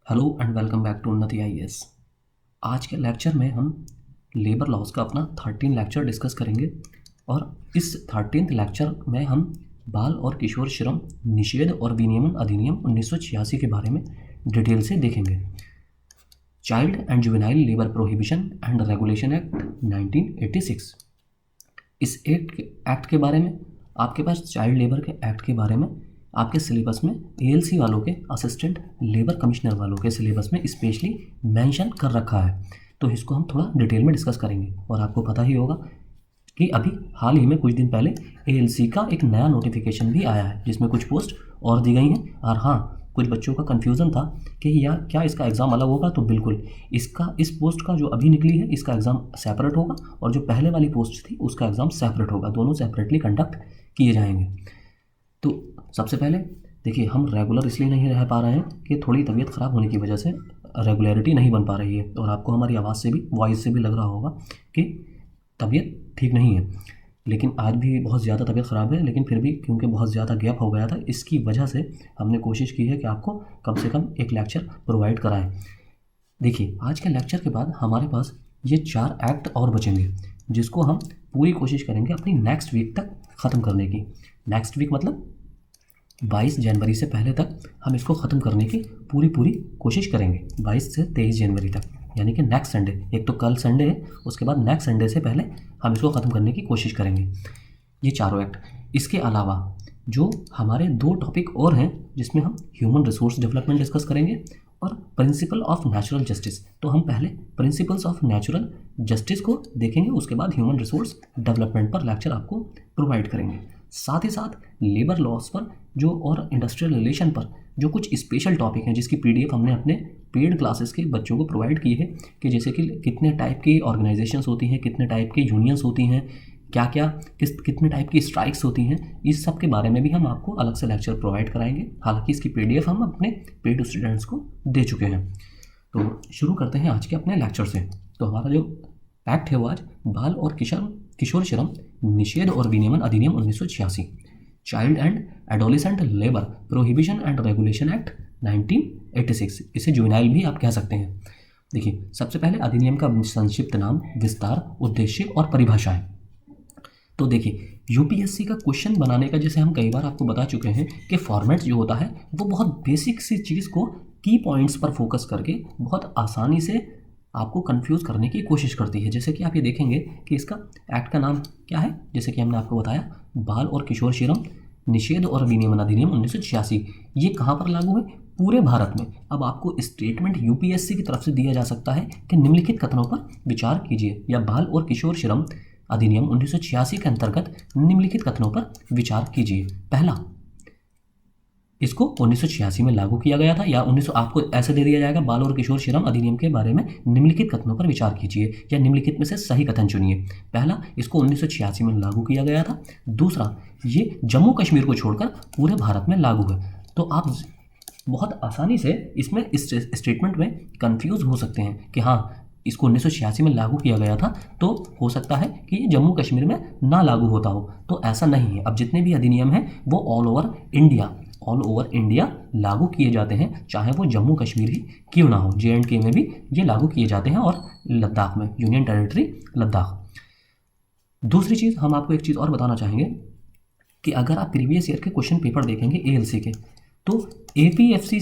Hello and welcome back to Unnati IAS. आज के lecture में हम लेबर लॉज का अपना 13 लेक्चर डिस्कस करेंगे और इस 13th लेक्चर में हम बाल और किशोर श्रम निषेध और विनियमन अधिनियम 1986 के बारे में डिटेल से देखेंगे। Child and juvenile labour prohibition and regulation act 1986। इस एक्ट के बारे में आपके पास चाइल्ड लेबर के एक्ट के बारे में आपके सिलेबस में एएलसी वालों के असिस्टेंट लेबर कमिश्नर वालों के सिलेबस में स्पेशली मेंशन कर रखा है, तो इसको हम थोड़ा डिटेल में डिस्कस करेंगे। और आपको पता ही होगा कि अभी हाल ही में कुछ दिन पहले एएलसी का एक नया नोटिफिकेशन भी आया है जिसमें कुछ पोस्ट और दी गई हैं। और हाँ, कुछ बच्चों का कन्फ्यूज़न था कि या क्या इसका एग्ज़ाम अलग होगा, तो बिल्कुल इस पोस्ट का जो अभी निकली है इसका एग्ज़ाम सेपरेट होगा और जो पहले वाली पोस्ट थी उसका एग्ज़ाम सेपरेट होगा। दोनों सेपरेटली कंडक्ट किए जाएंगे। तो सबसे पहले देखिए, हम रेगुलर इसलिए नहीं रह पा रहे हैं कि थोड़ी तबीयत ख़राब होने की वजह से रेगुलरिटी नहीं बन पा रही है और आपको हमारी आवाज़ से भी, वॉइस से भी लग रहा होगा कि तबीयत ठीक नहीं है। लेकिन आज भी बहुत ज़्यादा तबीयत ख़राब है, लेकिन फिर भी क्योंकि बहुत ज़्यादा गैप हो गया था इसकी वजह से हमने कोशिश की है कि आपको कम से कम एक लेक्चर प्रोवाइड कराएं। देखिए, आज के लेक्चर के बाद हमारे पास ये 4 एक्ट और बचेंगे जिसको हम पूरी कोशिश करेंगे अपनी नेक्स्ट वीक तक ख़त्म करने की। नेक्स्ट वीक मतलब 22 जनवरी से पहले तक हम इसको ख़त्म करने की पूरी कोशिश करेंगे। 22 से 23 जनवरी तक, यानी कि नेक्स्ट संडे। एक तो कल संडे है, उसके बाद नेक्स्ट संडे से पहले हम इसको ख़त्म करने की कोशिश करेंगे, ये चारों एक्ट। इसके अलावा जो हमारे 2 टॉपिक और हैं जिसमें हम ह्यूमन रिसोर्स डेवलपमेंट डिस्कस करेंगे और प्रिंसिपल ऑफ नेचुरल जस्टिस। तो हम पहले प्रिंसिपल्स ऑफ नेचुरल जस्टिस को देखेंगे, उसके बाद ह्यूमन रिसोर्स डेवलपमेंट पर लेक्चर आपको प्रोवाइड करेंगे। साथ ही साथ लेबर लॉस पर जो और इंडस्ट्रियल रिलेशन पर जो कुछ स्पेशल टॉपिक हैं जिसकी पीडीएफ हमने अपने पेड क्लासेस के बच्चों को प्रोवाइड की है, कि जैसे कि कितने टाइप की ऑर्गेनाइजेशंस होती हैं, कितने टाइप की यूनियंस होती हैं, कितने टाइप की स्ट्राइक्स होती हैं, इस सब के बारे में भी हम आपको अलग से लेक्चर प्रोवाइड कराएंगे। हालांकि इसकी पीडीएफ हम अपने पेड स्टूडेंट्स को दे चुके हैं। तो शुरू करते हैं आज के अपने लेक्चर से। तो हमारा जो एक्ट है वो आज बाल और किशोर श्रम निषेध और विनियमन अधिनियम 1986, child and adolescent labour prohibition and regulation act 1986, इसे जुवेनाइल भी आप कह सकते हैं। देखिए, सबसे पहले अधिनियम का संक्षिप्त नाम, विस्तार, उद्देश्य और परिभाषाएं। तो देखिए, यूपीएससी का क्वेश्चन बनाने का, जैसे हम कई बार आपको बता चुके हैं कि फॉर्मेट जो होता है वो बहुत बेसिक सी चीज़ को की पॉइंट्स पर फोकस करके बहुत आसानी से आपको कंफ्यूज करने की कोशिश करती है। जैसे कि आप ये देखेंगे कि इसका एक्ट का नाम क्या है, जैसे कि हमने आपको बताया, बाल और किशोर श्रम निषेध और विनियमन अधिनियम 1986। ये कहाँ पर लागू है? पूरे भारत में। अब आपको स्टेटमेंट यूपीएससी की तरफ से दिया जा सकता है कि निम्नलिखित कथनों पर विचार कीजिए, या बाल और किशोर श्रम अधिनियम 1986 के अंतर्गत निम्नलिखित कथनों पर विचार कीजिए। पहला, इसको 1986 में लागू किया गया था, या 1900 आपको ऐसे दे दिया जाएगा, बाल और किशोर श्रम अधिनियम के बारे में निम्नलिखित कथनों पर विचार कीजिए, या निम्नलिखित में से सही कथन चुनिए। पहला, इसको 1986 में लागू किया गया था। दूसरा, ये जम्मू कश्मीर को छोड़कर पूरे भारत में लागू है। तो आप बहुत आसानी से इसमें इस स्टेटमेंट में कंफ्यूज हो सकते हैं कि हाँ, इसको 1986 में लागू किया गया था तो हो सकता है कि ये जम्मू कश्मीर में ना लागू होता हो। तो ऐसा नहीं है। अब जितने भी अधिनियम हैं वो ऑल ओवर इंडिया लागू किए जाते हैं, चाहे वो जम्मू कश्मीर ही क्यों ना हो। JNK में भी ये लागू किए जाते हैं, और लद्दाख में, यूनियन टेरिटरी लद्दाख। दूसरी चीज़, हम आपको एक चीज़ और बताना चाहेंगे कि अगर आप प्रीवियस ईयर के क्वेश्चन पेपर देखेंगे ALC के, तो APFC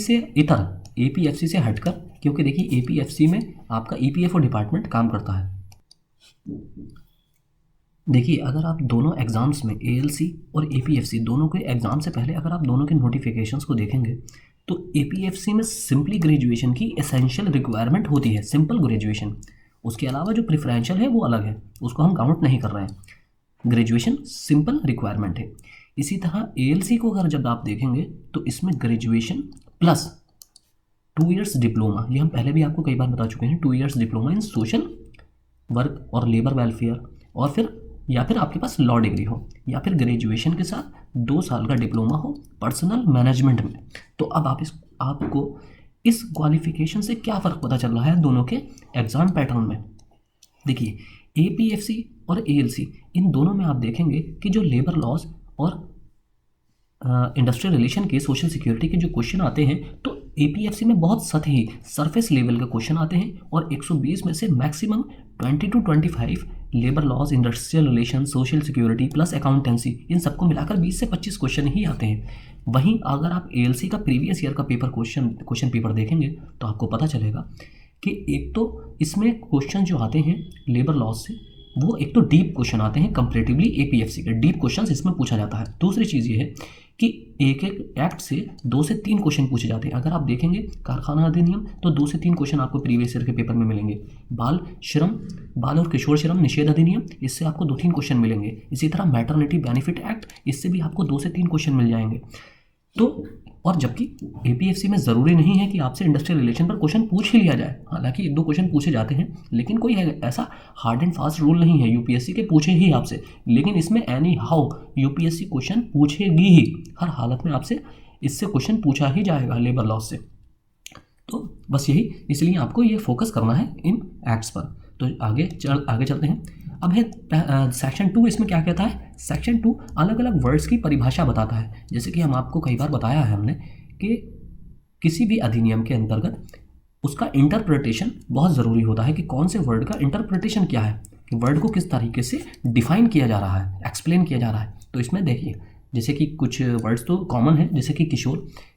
से हटकर, क्योंकि देखिए APFC में आपका EPFO डिपार्टमेंट काम करता है। देखिए, अगर आप दोनों एग्ज़ाम्स में ALC और APFC दोनों के एग्ज़ाम से पहले अगर आप दोनों के नोटिफिकेशंस को देखेंगे, तो APFC में सिंपली ग्रेजुएशन की एसेंशियल रिक्वायरमेंट होती है, सिंपल ग्रेजुएशन। उसके अलावा जो प्रेफरेंशियल है वो अलग है, उसको हम काउंट नहीं कर रहे हैं। ग्रेजुएशन सिंपल रिक्वायरमेंट है। इसी तरह ALC को अगर जब आप देखेंगे तो इसमें ग्रेजुएशन प्लस 2 इयर्स डिप्लोमा, ये हम पहले भी आपको कई बार बता चुके हैं, 2 years diploma in social work और लेबर वेलफेयर, और फिर या फिर आपके पास लॉ डिग्री हो, या फिर ग्रेजुएशन के साथ 2 साल का डिप्लोमा हो पर्सनल मैनेजमेंट में। तो अब आपको इस क्वालिफिकेशन से क्या फ़र्क पता चल रहा है दोनों के एग्ज़ाम पैटर्न में। देखिए, APFC और ALC, इन दोनों में आप देखेंगे कि जो लेबर लॉज और इंडस्ट्रियल रिलेशन के, सोशल सिक्योरिटी के जो क्वेश्चन आते हैं तो एपीएफसी में बहुत सतही सरफेस लेवल के क्वेश्चन आते हैं और 120 में से maximum 20 to 25 labour laws, industrial relation, social security plus accountancy, इन सबको मिलाकर 20 से 25 क्वेश्चन ही आते हैं। वहीं अगर आप एएलसी का प्रीवियस ईयर का क्वेश्चन पेपर देखेंगे तो आपको पता चलेगा कि एक तो इसमें क्वेश्चन जो आते हैं लेबर लॉज से वो एक तो डीप क्वेश्चन आते हैं कंपैरेटिवली एपीएफसी के, डीप क्वेश्चंस इसमें पूछा जाता है। दूसरी चीज़ ये है कि एक एक एक्ट से 2 से 3 क्वेश्चन पूछे जाते हैं। अगर आप देखेंगे कारखाना अधिनियम तो 2 से 3 क्वेश्चन आपको प्रीवियस ईयर के पेपर में मिलेंगे। बाल और किशोर श्रम निषेध अधिनियम, इससे आपको 2-3 क्वेश्चन मिलेंगे। इसी तरह मैटरनिटी बेनिफिट एक्ट, इससे भी आपको 2 से 3 क्वेश्चन मिल जाएंगे। तो और जबकि एपीएफसी में ज़रूरी नहीं है कि आपसे इंडस्ट्रियल रिलेशन पर क्वेश्चन पूछ ही लिया जाए, हालांकि 1-2 क्वेश्चन पूछे जाते हैं, लेकिन कोई ऐसा हार्ड एंड फास्ट रूल नहीं है यूपीएससी के पूछे ही आपसे। लेकिन इसमें एनी हाउ यूपीएससी क्वेश्चन पूछेगी ही, हर हालत में आपसे इससे क्वेश्चन पूछा ही जाएगा लेबर लॉ से। तो बस यही, इसलिए आपको ये फोकस करना है इन एक्ट्स पर। तो आगे चलते हैं। अब है सेक्शन 2, इसमें क्या कहता है? सेक्शन 2 अलग अलग वर्ड्स की परिभाषा बताता है। जैसे कि हम आपको कई बार बताया है हमने कि किसी भी अधिनियम के अंतर्गत उसका इंटरप्रिटेशन बहुत ज़रूरी होता है कि कौन से वर्ड का इंटरप्रिटेशन क्या है, कि वर्ड को किस तरीके से डिफाइन किया जा रहा है, एक्सप्लेन किया जा रहा है। तो इसमें देखिए, जैसे कि कुछ वर्ड्स तो कॉमन है, जैसे कि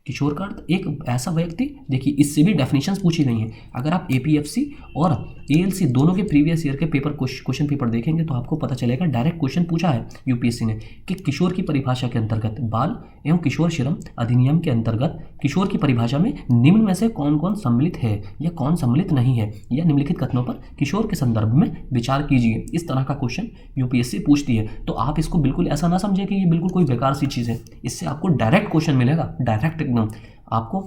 किशोर का अर्थ एक ऐसा व्यक्ति, देखिए इससे भी डेफिनेशंस पूछी गई हैं। अगर आप एपीएफसी और एएलसी दोनों के प्रीवियस ईयर के क्वेश्चन पेपर देखेंगे तो आपको पता चलेगा, डायरेक्ट क्वेश्चन पूछा है यूपीएससी ने कि किशोर की परिभाषा के अंतर्गत, बाल एवं किशोर श्रम अधिनियम के अंतर्गत किशोर की परिभाषा में निम्न में से कौन कौन सम्मिलित है या कौन सम्मिलित नहीं है, या निम्नलिखित कथनों पर किशोर के संदर्भ में विचार कीजिए। इस तरह का क्वेश्चन यूपीएससी पूछती है। तो आप इसको बिल्कुल ऐसा ना समझें कि ये बिल्कुल कोई बेकार सी चीज़ है, इससे आपको डायरेक्ट क्वेश्चन मिलेगा, डायरेक्ट एकदम आपको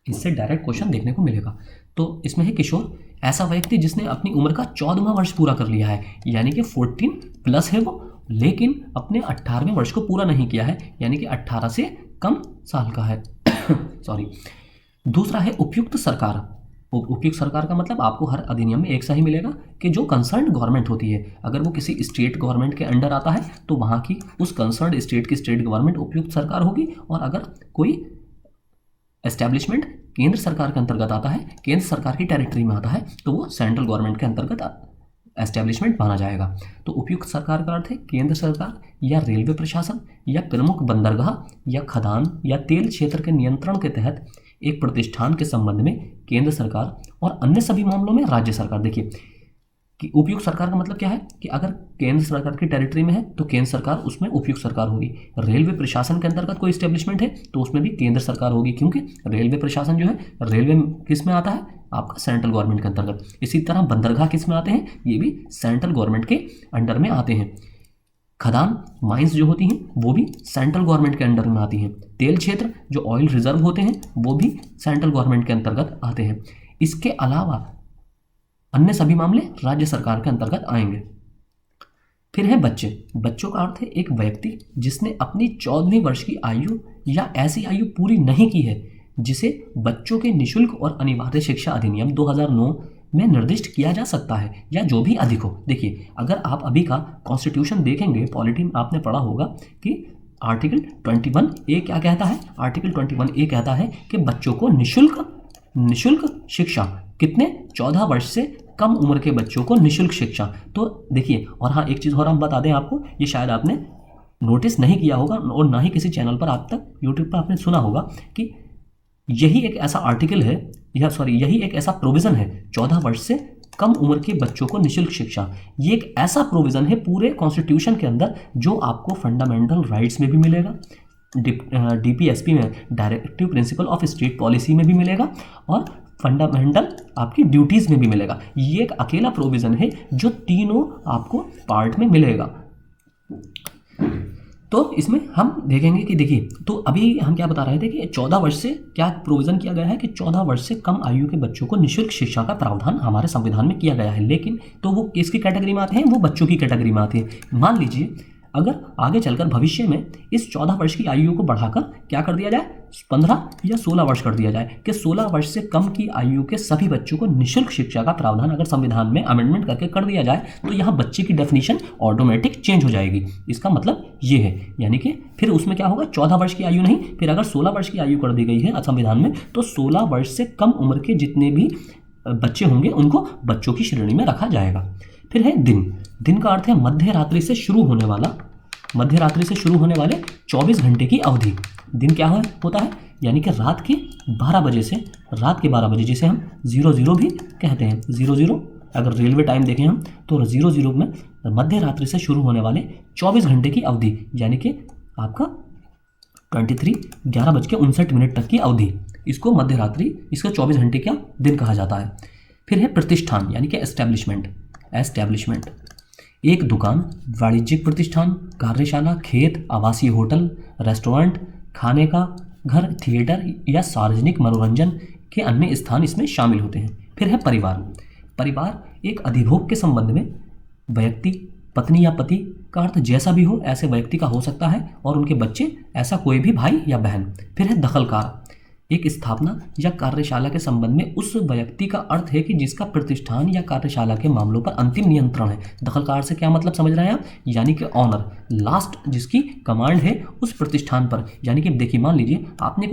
इससे डायरेक्ट क्वेश्चन देखने को मिलेगा। तो इसमें है किशोर ऐसा व्यक्ति जिसने अपनी उम्र का 14वां वर्ष पूरा कर लिया है, यानी कि 14 प्लस है वो, लेकिन अपने 18वें वर्ष को पूरा नहीं किया है, यानी कि 18 से कम साल का है। सॉरी। दूसरा है उपयुक्त सरकार। उपयुक्त सरकार का मतलब आपको हर अधिनियम में एक सा ही मिलेगा कि जो कंसर्न गवर्नमेंट होती है, अगर वो किसी स्टेट गवर्नमेंट के अंडर आता है तो वहाँ की उस कंसर्न स्टेट की स्टेट गवर्नमेंट उपयुक्त सरकार होगी, और अगर कोई एस्टैब्लिशमेंट केंद्र सरकार के अंतर्गत आता है, केंद्र सरकार की टेरिटरी में आता है, तो वो सेंट्रल गवर्नमेंट के अंतर्गत एस्टैब्लिशमेंट माना जाएगा। तो उपयुक्त सरकार का अर्थ है केंद्र सरकार या रेलवे प्रशासन या प्रमुख बंदरगाह या खदान या तेल क्षेत्र के नियंत्रण के तहत एक प्रतिष्ठान के संबंध में केंद्र सरकार, और अन्य सभी मामलों में राज्य सरकार। देखिए कि उपयुक्त सरकार का मतलब क्या है कि अगर केंद्र सरकार की टेरिटरी में है तो केंद्र सरकार उसमें उपयुक्त सरकार होगी। रेलवे प्रशासन के अंतर्गत कोई एस्टेब्लिशमेंट है तो उसमें भी केंद्र सरकार होगी, क्योंकि रेलवे प्रशासन जो है, रेलवे किस में आता है? आपका सेंट्रल गवर्नमेंट के अंतर्गत। इसी तरह बंदरगाह किस में आते हैं? ये भी सेंट्रल गवर्नमेंट के अंडर में आते हैं। खदान, माइंस जो होती हैं वो भी सेंट्रल गवर्नमेंट के अंडर में आती हैं। तेल क्षेत्र जो ऑयल रिजर्व होते हैं वो भी सेंट्रल गवर्नमेंट के अंतर्गत आते हैं। इसके अलावा अन्य सभी मामले राज्य सरकार के अंतर्गत आएंगे। फिर है बच्चे। बच्चों का अर्थ है एक व्यक्ति जिसने अपनी 14वीं वर्ष की आयु या ऐसी आयु पूरी नहीं की है जिसे बच्चों के निःशुल्क और अनिवार्य शिक्षा अधिनियम 2009 में निर्दिष्ट किया जा सकता है, या जो भी अधिक हो। देखिए, अगर आप अभी का कॉन्स्टिट्यूशन देखेंगे, पॉलिटी में आपने पढ़ा होगा कि आर्टिकल 21A क्या कहता है? आर्टिकल 21A कहता है कि बच्चों को निःशुल्क शिक्षा, कितने? 14 वर्ष से कम उम्र के बच्चों को निःशुल्क शिक्षा। तो देखिए, और हाँ एक चीज़ और हम बता दें आपको, ये शायद आपने नोटिस नहीं किया होगा और ना ही किसी चैनल पर आप तक यूट्यूब पर आपने सुना होगा कि यही एक ऐसा आर्टिकल है, यही एक ऐसा प्रोविज़न है, 14 वर्ष से कम उम्र के बच्चों को निःशुल्क शिक्षा। ये एक ऐसा प्रोविज़न है पूरे कॉन्स्टिट्यूशन के अंदर जो आपको फंडामेंटल राइट्स में भी मिलेगा, डीपीएसपी में, directive principle of state policy में भी मिलेगा, और फंडामेंटल आपकी ड्यूटीज़ में भी मिलेगा। ये एक अकेला प्रोविज़न है जो तीनों आपको पार्ट में मिलेगा। तो इसमें हम देखेंगे कि देखिए, तो अभी हम क्या बता रहे थे कि 14 वर्ष से क्या प्रोविज़न किया गया है कि 14 वर्ष से कम आयु के बच्चों को निःशुल्क शिक्षा का प्रावधान हमारे संविधान में किया गया है। लेकिन तो वो किसकी कैटेगरी में आते हैं? वो बच्चों की कैटेगरी में आते हैं। मान लीजिए अगर आगे चलकर भविष्य में इस 14 वर्ष की आयु को बढ़ाकर क्या कर दिया जाए, 15 या 16 वर्ष कर दिया जाए कि 16 वर्ष से कम की आयु के सभी बच्चों को निःशुल्क शिक्षा का प्रावधान अगर संविधान में अमेंडमेंट करके कर दिया जाए तो यहाँ बच्चे की डेफिनेशन ऑटोमेटिक चेंज हो जाएगी। इसका मतलब ये है, यानी कि फिर उसमें क्या होगा, 14 वर्ष की आयु नहीं, फिर अगर 16 वर्ष की आयु कर दी गई है संविधान में तो 16 वर्ष से कम उम्र के जितने भी बच्चे होंगे उनको बच्चों की श्रेणी में रखा जाएगा। फिर है दिन। दिन का अर्थ है मध्य रात्रि से शुरू होने वाले 24 घंटे की अवधि। दिन क्या होता है, यानी कि रात के 12 बजे जिसे हम 00 भी कहते हैं। 00 अगर रेलवे टाइम देखें हम तो 00 में मध्य रात्रि से शुरू होने वाले 24 घंटे की अवधि, यानी कि आपका 11:59 तक की अवधि, इसको मध्य रात्रि, इसका 24 घंटे का दिन कहा जाता है। फिर है प्रतिष्ठान, यानी कि एस्टैब्लिशमेंट। एक दुकान, वाणिज्यिक प्रतिष्ठान, कार्यशाला, खेत, आवासीय होटल, रेस्टोरेंट, खाने का घर, थिएटर या सार्वजनिक मनोरंजन के अन्य स्थान इसमें शामिल होते हैं। फिर है परिवार एक अधिभोग के संबंध में व्यक्ति, पत्नी या पति का अर्थ जैसा भी हो ऐसे व्यक्ति का हो सकता है और उनके बच्चे, ऐसा कोई भी भाई या बहन। फिर है दखलकार। एक स्थापना या कार्यशाला के संबंध में उस व्यक्ति का अर्थ है कि जिसका प्रतिष्ठान या कार्यशाला के मामलों पर अंतिम नियंत्रण है। दखलकार से क्या मतलब समझ रहे हैं आप, यानी कि ऑनर, लास्ट जिसकी कमांड है उस प्रतिष्ठान पर। यानी कि देखिए, मान लीजिए आपने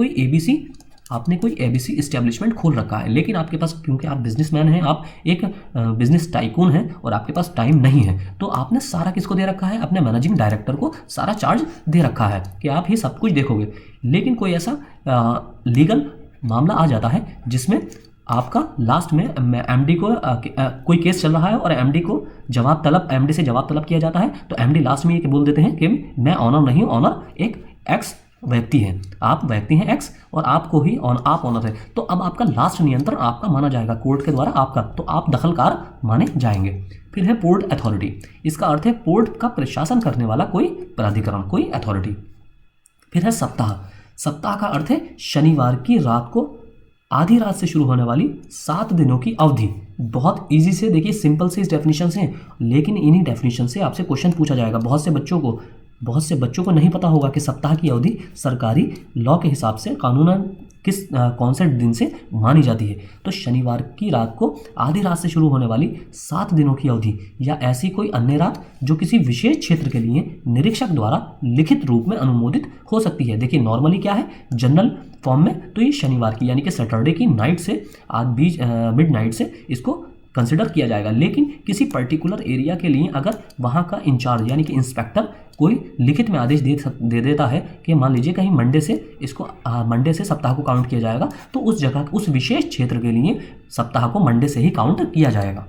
कोई एबीसी इस्टेब्लिशमेंट खोल रखा है, लेकिन आपके पास, क्योंकि आप बिजनेसमैन हैं, आप एक बिजनेस टाइकून हैं और आपके पास टाइम नहीं है, तो आपने सारा किसको दे रखा है, अपने मैनेजिंग डायरेक्टर को सारा चार्ज दे रखा है कि आप ही सब कुछ देखोगे। लेकिन कोई ऐसा लीगल मामला आ जाता है जिसमें आपका लास्ट में एमडी को कोई केस चल रहा है और एमडी से जवाब तलब किया जाता है, तो एमडी लास्ट में ये बोल देते हैं कि मैं ऑनर नहीं हूँ, ऑनर एक एक्स व्यक्ति है, आप व्यक्ति हैं एक्स और आपको ही आप ऑनर है। तो अब आपका लास्ट नियंत्रण आपका माना जाएगा कोर्ट के द्वारा आपका, तो आप दखलकार माने जाएंगे। फिर है पोर्ट अथॉरिटी। इसका अर्थ है पोर्ट का प्रशासन करने वाला कोई प्राधिकरण, कोई अथॉरिटी। फिर है सप्ताह का अर्थ है शनिवार की रात को आधी रात से शुरू होने वाली 7 दिनों की अवधि। बहुत इजी से देखिए, सिंपल से इस डेफिनेशन से, लेकिन इन्हीं डेफिनेशन से आपसे क्वेश्चन पूछा जाएगा। बहुत से बच्चों को नहीं पता होगा कि सप्ताह की अवधि सरकारी लॉ के हिसाब से कानूनन कौन से दिन से मानी जाती है। तो शनिवार की रात को आधी रात से शुरू होने वाली 7 दिनों की अवधि या ऐसी कोई अन्य रात जो किसी विशेष क्षेत्र के लिए निरीक्षक द्वारा लिखित रूप में अनुमोदित हो सकती है। देखिए, नॉर्मली क्या है, जनरल फॉर्म में तो ये शनिवार की यानी कि सैटरडे की नाइट से मिडनाइट से इसको कंसिडर किया जाएगा। लेकिन किसी पर्टिकुलर एरिया के लिए अगर वहाँ का इंचार्ज यानी कि इंस्पेक्टर कोई लिखित में आदेश दे देता है कि मान लीजिए कहीं मंडे से सप्ताह को काउंट किया जाएगा, तो उस जगह, उस विशेष क्षेत्र के लिए सप्ताह को मंडे से ही काउंट किया जाएगा।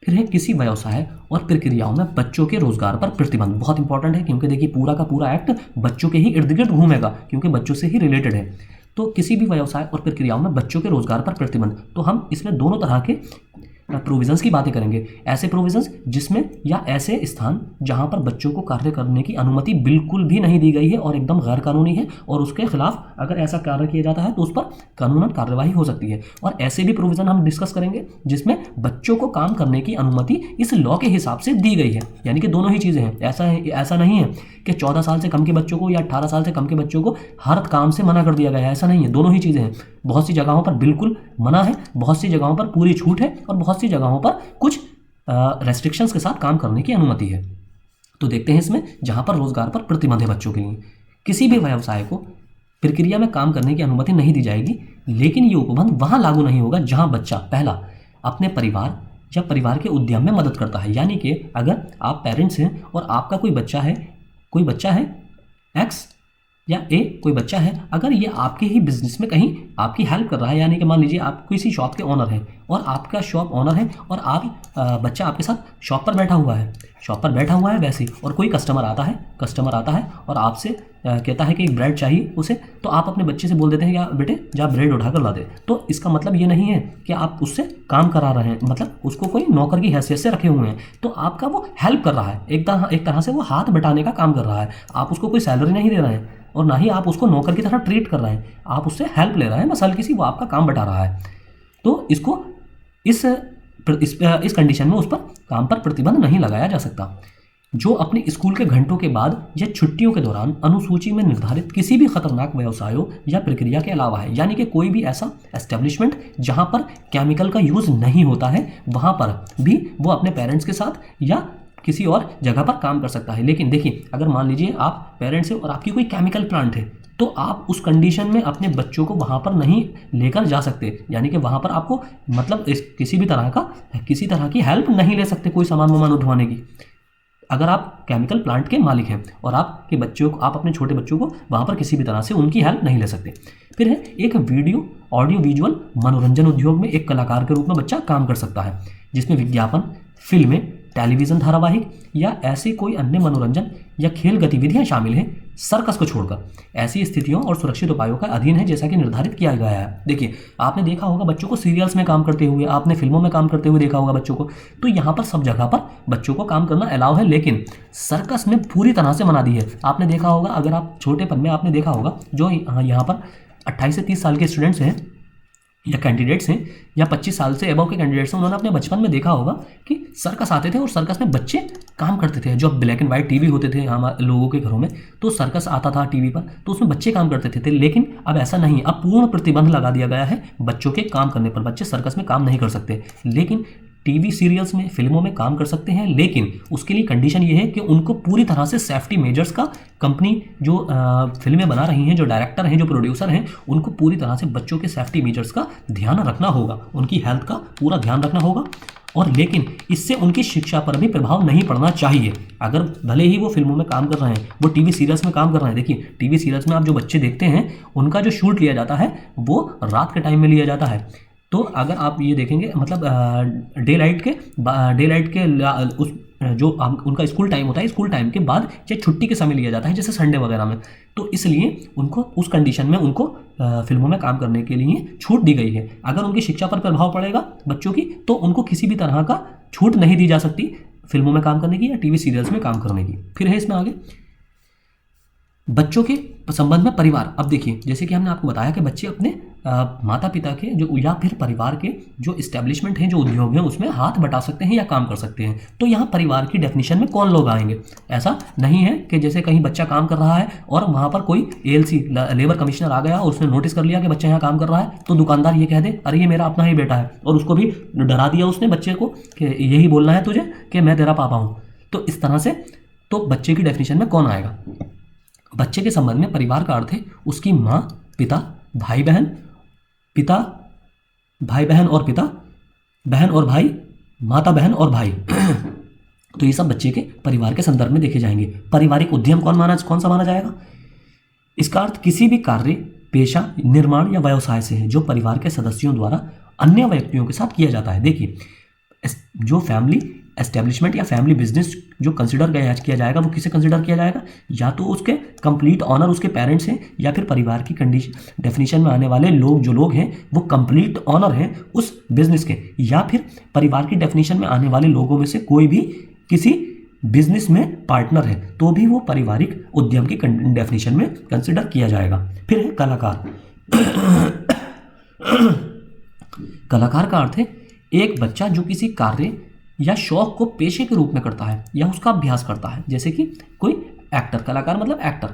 फिर है किसी व्यवसाय और प्रक्रियाओं में बच्चों के रोजगार पर प्रतिबंध। बहुत इंपॉर्टेंट है, क्योंकि देखिए पूरा का पूरा एक्ट बच्चों के ही इर्द गिर्द घूमेगा, क्योंकि बच्चों से ही रिलेटेड है। तो किसी भी व्यवसाय और प्रक्रियाओं में बच्चों के रोजगार पर प्रतिबंध, तो हम इसमें दोनों तरह के प्रोविजंस की बातें करेंगे। ऐसे प्रोविजंस जिसमें या ऐसे स्थान जहां पर बच्चों को कार्य करने की अनुमति बिल्कुल भी नहीं दी गई है और एकदम गैर कानूनी है, और उसके खिलाफ अगर ऐसा कार्य किया जाता है तो उस पर कानूनन कार्रवाई हो सकती है। और ऐसे भी प्रोविजन हम डिस्कस करेंगे जिसमें बच्चों को काम करने की अनुमति इस लॉ के हिसाब से दी गई है, यानी कि दोनों ही चीज़ें हैं। ऐसा नहीं है कि 14 साल से कम के बच्चों को या 18 साल से कम के बच्चों को हर काम से मना कर दिया गया है, ऐसा नहीं है। दोनों ही चीज़ें हैं। बहुत सी जगहों पर बिल्कुल मना है, बहुत सी जगहों पर पूरी छूट है, और बहुत सी जगहों पर कुछ रेस्ट्रिक्शंस के साथ काम करने की अनुमति है। तो देखते हैं इसमें, जहां पर रोजगार पर प्रतिबंध है बच्चों के लिए, किसी भी व्यवसाय को प्रक्रिया में काम करने की अनुमति नहीं दी जाएगी, लेकिन ये उपबंध वहां लागू नहीं होगा जहां बच्चा पहला अपने परिवार या परिवार के उद्यम में मदद करता है। यानी कि अगर आप पेरेंट्स हैं और आपका कोई बच्चा है एक्स या ए, कोई बच्चा है, अगर ये आपके ही बिजनेस में कहीं आपकी हेल्प कर रहा है, यानी कि मान लीजिए आप किसी शॉप के ओनर हैं और आपका शॉप ओनर है और बच्चा आपके साथ शॉप पर बैठा हुआ है वैसे, और कोई कस्टमर आता है और आपसे कहता है कि एक ब्रेड चाहिए उसे, तो आप अपने बच्चे से बोल देते हैं, या बेटे जा ब्रेड उठाकर ला दे। तो इसका मतलब ये नहीं है कि आप उससे काम करा रहे हैं, मतलब उसको कोई नौकर की हैसियत से रखे हुए हैं, तो आपका वो हेल्प कर रहा है, एक तरह से वो हाथ बटाने का काम कर रहा है। आप उसको कोई सैलरी नहीं दे रहे हैं और ना ही आप उसको नौकर की तरह ट्रीट कर रहे हैं, आप उससे हेल्प ले रहे हैं, बस हल्की सी वो आपका काम बटा रहा है। तो इसको इस कंडीशन में उस पर काम पर प्रतिबंध नहीं लगाया जा सकता। जो अपने स्कूल के घंटों के बाद या छुट्टियों के दौरान अनुसूची में निर्धारित किसी भी खतरनाक व्यवसायों या प्रक्रिया के अलावा है। यानी कि कोई भी ऐसा एस्टेब्लिशमेंट जहां पर केमिकल का यूज़ नहीं होता है, वहां पर भी वो अपने पेरेंट्स के साथ या किसी और जगह पर काम कर सकता है। लेकिन देखिए, अगर मान लीजिए आप पेरेंट्स हैं और आपकी कोई केमिकल प्लांट है, तो आप उस कंडीशन में अपने बच्चों को वहाँ पर नहीं लेकर जा सकते। यानी कि वहाँ पर आपको मतलब किसी तरह की हेल्प नहीं ले सकते कोई सामान वामान उठवाने की, अगर आप केमिकल प्लांट के मालिक हैं और आप अपने छोटे बच्चों को वहाँ पर किसी भी तरह से उनकी हेल्प नहीं ले सकते। फिर है एक वीडियो ऑडियो विजुअल मनोरंजन उद्योग में एक कलाकार के रूप में बच्चा काम कर सकता है, जिसमें विज्ञापन, फिल्में, टेलीविज़न धारावाहिक या ऐसे कोई अन्य मनोरंजन या खेल गतिविधियां शामिल हैं, सर्कस को छोड़कर। ऐसी स्थितियों और सुरक्षित उपायों का अधीन है जैसा कि निर्धारित किया गया है। देखिए, आपने देखा होगा बच्चों को सीरियल्स में काम करते हुए, आपने फिल्मों में काम करते हुए देखा होगा बच्चों को, तो यहाँ पर सब जगह पर बच्चों को काम करना अलाउ है, लेकिन सर्कस में पूरी तरह से मना दी है। आपने देखा होगा, अगर आप छोटेपन में आपने देखा होगा, जो यहाँ पर 28 से 30 साल के स्टूडेंट्स हैं या कैंडिडेट्स हैं या 25 साल से अबव के कैंडिडेट्स हैं, उन्होंने अपने बचपन में देखा होगा कि सर्कस आते थे और सर्कस में बच्चे काम करते थे। जो ब्लैक एंड वाइट टीवी होते थे हमारे लोगों के घरों में, तो सर्कस आता था टीवी पर, तो उसमें बच्चे काम करते थे। लेकिन अब ऐसा नहीं है, अब पूर्ण प्रतिबंध लगा दिया गया है बच्चों के काम करने पर। बच्चे सर्कस में काम नहीं कर सकते, लेकिन टीवी सीरियल्स में, फिल्मों में काम कर सकते हैं। लेकिन उसके लिए कंडीशन ये है कि उनको पूरी तरह से सेफ्टी मेजर्स का, कंपनी जो फिल्में बना रही हैं, जो डायरेक्टर हैं, जो प्रोड्यूसर हैं, उनको पूरी तरह से बच्चों के सेफ्टी मेजर्स का ध्यान रखना होगा, उनकी हेल्थ का पूरा ध्यान रखना होगा। और लेकिन इससे उनकी शिक्षा पर भी प्रभाव नहीं पड़ना चाहिए। अगर भले ही वो फिल्मों में काम कर रहे हैं, वो टीवी सीरियल्स में काम कर रहे हैं, देखिए टीवी सीरियल्स में आप जो बच्चे देखते हैं उनका जो शूट लिया जाता है वो रात के टाइम में लिया जाता है। तो अगर आप ये देखेंगे, मतलब डे लाइट के उस जो उनका स्कूल टाइम होता है, स्कूल टाइम के बाद या छुट्टी के समय लिया जाता है, जैसे संडे वगैरह में, तो इसलिए उनको उस कंडीशन में उनको फिल्मों में काम करने के लिए छूट दी गई है। अगर उनकी शिक्षा पर प्रभाव पड़ेगा बच्चों की, तो उनको किसी भी तरह का छूट नहीं दी जा सकती फिल्मों में काम करने की या टीवी सीरियल्स में काम करने की। फिर है इसमें आगे बच्चों के संबंध में परिवार। अब देखिए, जैसे कि हमने आपको बताया कि बच्चे अपने माता पिता के जो या फिर परिवार के जो इस्टेब्लिशमेंट हैं, जो उद्योग हैं, उसमें हाथ बटा सकते हैं या काम कर सकते हैं। तो यहाँ परिवार की डेफिनेशन में कौन लोग आएंगे? ऐसा नहीं है कि जैसे कहीं बच्चा काम कर रहा है और वहाँ पर कोई ALC लेबर कमिश्नर आ गया और उसने नोटिस कर लिया कि बच्चा यहाँ काम कर रहा है, तो दुकानदार ये कह दे अरे ये मेरा अपना ही बेटा है, और उसको भी डरा दिया उसने बच्चे को कि यही बोलना है तुझे कि मैं तेरा पापा हूँ। तो इस तरह से तो बच्चे की डेफिनेशन में कौन आएगा? बच्चे के संबंध में परिवार का अर्थ है उसकी माँ, पिता, भाई बहन, भाई बहन और पिता, बहन और भाई, माता बहन और भाई। तो ये सब बच्चे के परिवार के संदर्भ में देखे जाएंगे। पारिवारिक उद्यम कौन सा माना जाएगा? इसका अर्थ किसी भी कार्य, पेशा, निर्माण या व्यवसाय से है जो परिवार के सदस्यों द्वारा अन्य व्यक्तियों के साथ किया जाता है। देखिए, जो फैमिली एस्टेब्लिशमेंट या फैमिली बिजनेस जो कंसिडर किया जाएगा, वो किसे कंसिडर किया जाएगा? या तो उसके कंप्लीट ऑनर उसके पेरेंट्स हैं, या फिर परिवार की कंडीशन डेफिनेशन में आने वाले लोग हैं वो कंप्लीट ऑनर हैं उस बिजनेस के, या फिर परिवार की डेफिनेशन में आने वाले लोगों में से कोई भी किसी बिजनेस में पार्टनर है, तो भी वो पारिवारिक उद्यम की डेफिनेशन में कंसिडर किया जाएगा। फिर है कलाकार। कलाकार का अर्थ है एक बच्चा जो किसी कार्य या शौक को पेशे के रूप में करता है या उसका अभ्यास करता है, जैसे कि कोई एक्टर, कलाकार मतलब एक्टर,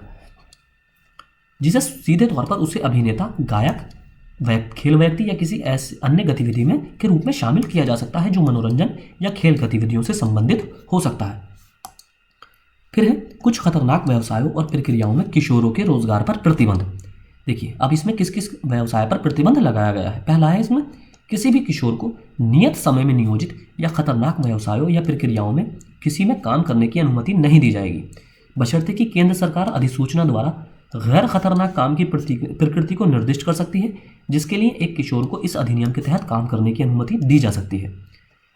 जिसे सीधे तौर पर उसे अभिनेता, गायक, खेल व्यक्ति या किसी ऐसे अन्य गतिविधि में के रूप में शामिल किया जा सकता है जो मनोरंजन या खेल गतिविधियों से संबंधित हो सकता है। फिर है कुछ खतरनाक व्यवसायों और प्रक्रियाओं में किशोरों के रोजगार पर प्रतिबंध। देखिए, अब इसमें किस किस व्यवसाय पर प्रतिबंध लगाया गया है? पहला है इसमें किसी भी किशोर को नियत समय में नियोजित या खतरनाक व्यवसायों या प्रक्रियाओं में किसी में काम करने की अनुमति नहीं दी जाएगी, बशर्ते कि केंद्र सरकार अधिसूचना द्वारा गैर खतरनाक काम की प्रकृति को निर्दिष्ट कर सकती है, जिसके लिए एक किशोर को इस अधिनियम के तहत काम करने की अनुमति दी जा सकती है।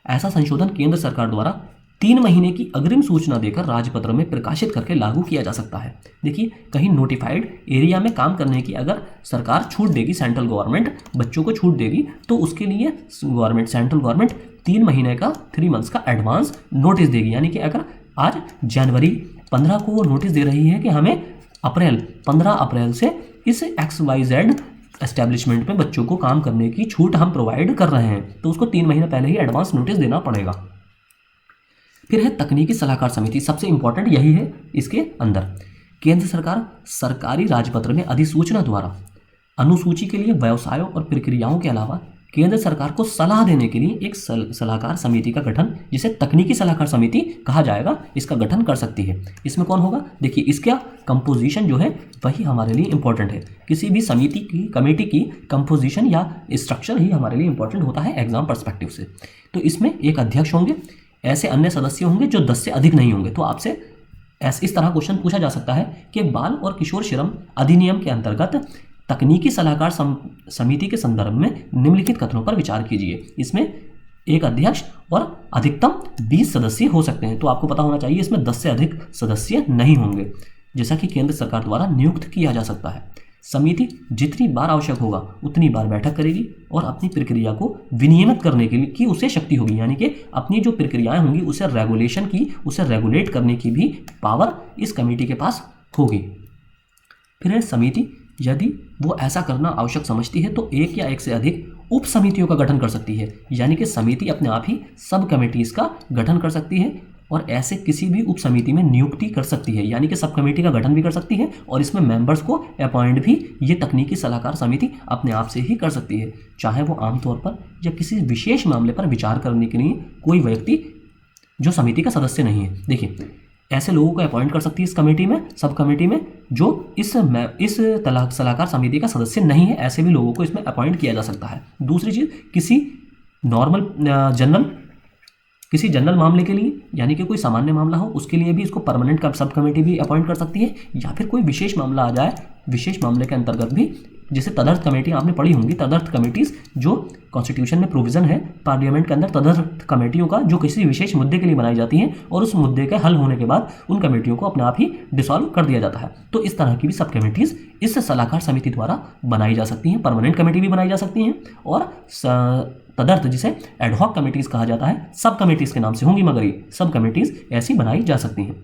ऐसा संशोधन केंद्र सरकार द्वारा 3 महीने की अग्रिम सूचना देकर राजपत्र में प्रकाशित करके लागू किया जा सकता है। देखिए, कहीं नोटिफाइड एरिया में काम करने की अगर सरकार छूट देगी, सेंट्रल गवर्नमेंट बच्चों को छूट देगी, तो उसके लिए सेंट्रल गवर्नमेंट 3 महीने का 3 मंथ्स का एडवांस नोटिस देगी। यानी कि अगर आज जनवरी 15 को वो नोटिस दे रही है कि हमें 15 अप्रैल से इस XYZ एस्टेब्लिशमेंट में बच्चों को काम करने की छूट हम प्रोवाइड कर रहे हैं, तो उसको 3 महीने पहले ही एडवांस नोटिस देना पड़ेगा। फिर है तकनीकी सलाहकार समिति, सबसे इंपॉर्टेंट यही है इसके अंदर। केंद्र सरकार सरकारी राजपत्र में अधिसूचना द्वारा अनुसूची के लिए व्यवसायों और प्रक्रियाओं के अलावा केंद्र सरकार को सलाह देने के लिए एक सलाहकार समिति का गठन, जिसे तकनीकी सलाहकार समिति कहा जाएगा, इसका गठन कर सकती है। इसमें कौन होगा? देखिए, इसका कंपोजिशन जो है वही हमारे लिए इंपॉर्टेंट है। किसी भी समिति की, कमेटी की कंपोजिशन या स्ट्रक्चर ही हमारे लिए इंपॉर्टेंट होता है एग्जाम पर्सपेक्टिव से। तो इसमें एक अध्यक्ष होंगे, ऐसे अन्य सदस्य होंगे जो 10 से अधिक नहीं होंगे। तो आपसे इस तरह क्वेश्चन पूछा जा सकता है कि बाल और किशोर श्रम अधिनियम के अंतर्गत तकनीकी सलाहकार समिति के संदर्भ में निम्नलिखित कथनों पर विचार कीजिए। इसमें एक अध्यक्ष और अधिकतम 20 सदस्य हो सकते हैं। तो आपको पता होना चाहिए इसमें 10 से अधिक सदस्य नहीं होंगे, जैसा कि केंद्र सरकार द्वारा नियुक्त किया जा सकता है। समिति जितनी बार आवश्यक होगा उतनी बार बैठक करेगी और अपनी प्रक्रिया को विनियमित करने के लिए की उसे शक्ति होगी, यानी कि अपनी जो प्रक्रियाएं होंगी उसे रेगुलेशन की, उसे रेगुलेट करने की भी पावर इस कमेटी के पास होगी। फिर है समिति यदि वो ऐसा करना आवश्यक समझती है तो एक या एक से अधिक उप समितियों का गठन कर सकती है, यानी कि समिति अपने आप ही सब कमेटीज का गठन कर सकती है और ऐसे किसी भी उप समिति में नियुक्ति कर सकती है, यानी कि सब कमेटी का गठन भी कर सकती है और इसमें मेंबर्स को अपॉइंट भी ये तकनीकी सलाहकार समिति अपने आप से ही कर सकती है, चाहे वो आमतौर पर या किसी विशेष मामले पर विचार करने के लिए कोई व्यक्ति जो समिति का सदस्य नहीं है। देखिए, ऐसे लोगों को अपॉइंट कर सकती है इस कमेटी में, सब कमेटी में, जो इस सलाहकार समिति का सदस्य नहीं है। ऐसे भी लोगों को इसमें अपॉइंट किया जा सकता है। दूसरी चीज़, किसी जनरल मामले के लिए, यानी कि कोई सामान्य मामला हो उसके लिए भी इसको परमानेंट सब कमेटी भी अपॉइंट कर सकती है, या फिर कोई विशेष मामला आ जाए, विशेष मामले के अंतर्गत भी, जैसे तदर्थ कमेटी आपने पढ़ी होंगी, तदर्थ कमेटीज जो कॉन्स्टिट्यूशन में प्रोविजन है पार्लियामेंट के अंदर, तदर्थ कमेटियों का जो किसी विशेष मुद्दे के लिए बनाई जाती हैं और उस मुद्दे के हल होने के बाद उन कमेटियों को अपने आप ही डिसॉल्व कर दिया जाता है। तो इस तरह की भी सब कमेटीज इस सलाहकार समिति द्वारा बनाई जा सकती हैं। परमानेंट कमेटी भी बनाई जा सकती हैं और तदर्थ, जिसे एडहॉक कमेटीज कहा जाता है, सब कमेटीज के नाम से होंगी, मगर ये सब कमेटीज ऐसी बनाई जा सकती हैं।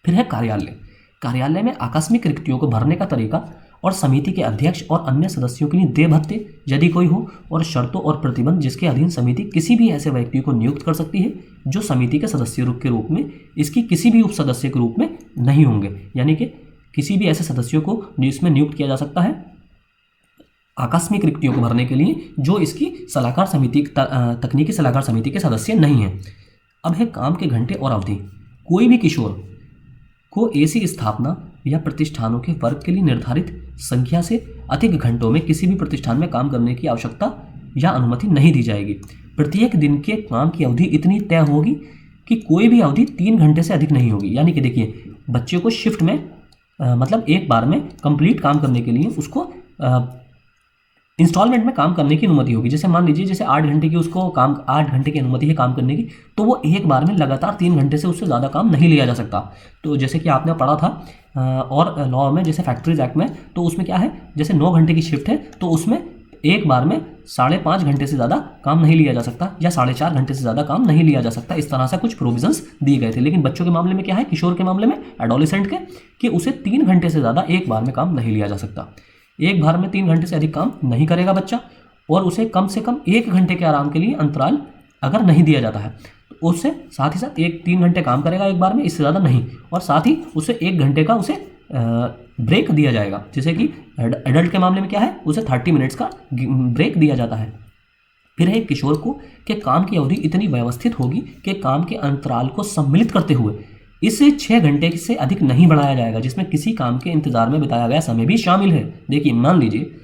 फिर है कार्यालय। कार्यालय में आकस्मिक रिक्तियों को भरने का तरीका और समिति के अध्यक्ष और अन्य सदस्यों के लिए देय भत्ते यदि कोई हो, और शर्तों और प्रतिबंध जिसके अधीन समिति किसी भी ऐसे व्यक्ति को नियुक्त कर सकती है जो समिति के सदस्य के रूप में, इसकी किसी भी उप सदस्य के रूप में नहीं होंगे, यानी कि किसी भी ऐसे सदस्यों को इसमें नियुक्त किया जा सकता है आकस्मिक रिक्तियों को भरने के लिए जो इसकी सलाहकार समिति, तकनीकी सलाहकार समिति के सदस्य नहीं हैं। अब है काम के घंटे और अवधि। कोई भी किशोर को ऐसी स्थापना या प्रतिष्ठानों के वर्ग के लिए निर्धारित संख्या से अधिक घंटों में किसी भी प्रतिष्ठान में काम करने की आवश्यकता या अनुमति नहीं दी जाएगी। प्रत्येक दिन के काम की अवधि इतनी तय होगी कि कोई भी अवधि 3 घंटे से अधिक नहीं होगी। यानी कि देखिए, बच्चे को शिफ्ट में मतलब एक बार में कंप्लीट काम करने के लिए उसको इंस्टॉलमेंट में काम करने की अनुमति होगी। जैसे मान लीजिए, जैसे 8 घंटे की उसको काम, 8 घंटे की अनुमति है काम करने की, तो वो एक बार में लगातार 3 घंटे से उससे ज़्यादा काम नहीं लिया जा सकता। तो जैसे कि आपने पढ़ा था और लॉ में, जैसे फैक्ट्रीज एक्ट में, तो उसमें क्या है, जैसे 9 घंटे की शिफ्ट है तो उसमें एक बार में 5.5 घंटे से ज़्यादा काम नहीं लिया जा सकता या 4.5 घंटे से ज़्यादा काम नहीं लिया जा सकता। इस तरह से कुछ प्रोविजंस दिए गए थे। लेकिन बच्चों के मामले में क्या है, किशोर के मामले में, एडोलेसेंट के, कि उसे 3 घंटे से ज़्यादा एक बार में काम नहीं लिया जा सकता। एक बार में 3 घंटे से अधिक काम नहीं करेगा बच्चा, और उसे कम से कम 1 घंटे के आराम के लिए अंतराल अगर नहीं दिया जाता है तो उससे साथ ही साथ 3 घंटे काम करेगा एक बार में, इससे ज़्यादा नहीं, और साथ ही उसे 1 घंटे का उसे ब्रेक दिया जाएगा। जैसे कि एडल्ट के मामले में क्या है, उसे 30 मिनट्स का ब्रेक दिया जाता है। फिर है किशोर को कि काम की अवधि इतनी व्यवस्थित होगी कि काम के अंतराल को सम्मिलित करते हुए इसे 6 घंटे से अधिक नहीं बढ़ाया जाएगा, जिसमें किसी काम के इंतजार में बिताया गया समय भी शामिल है। देखिए, मान लीजिए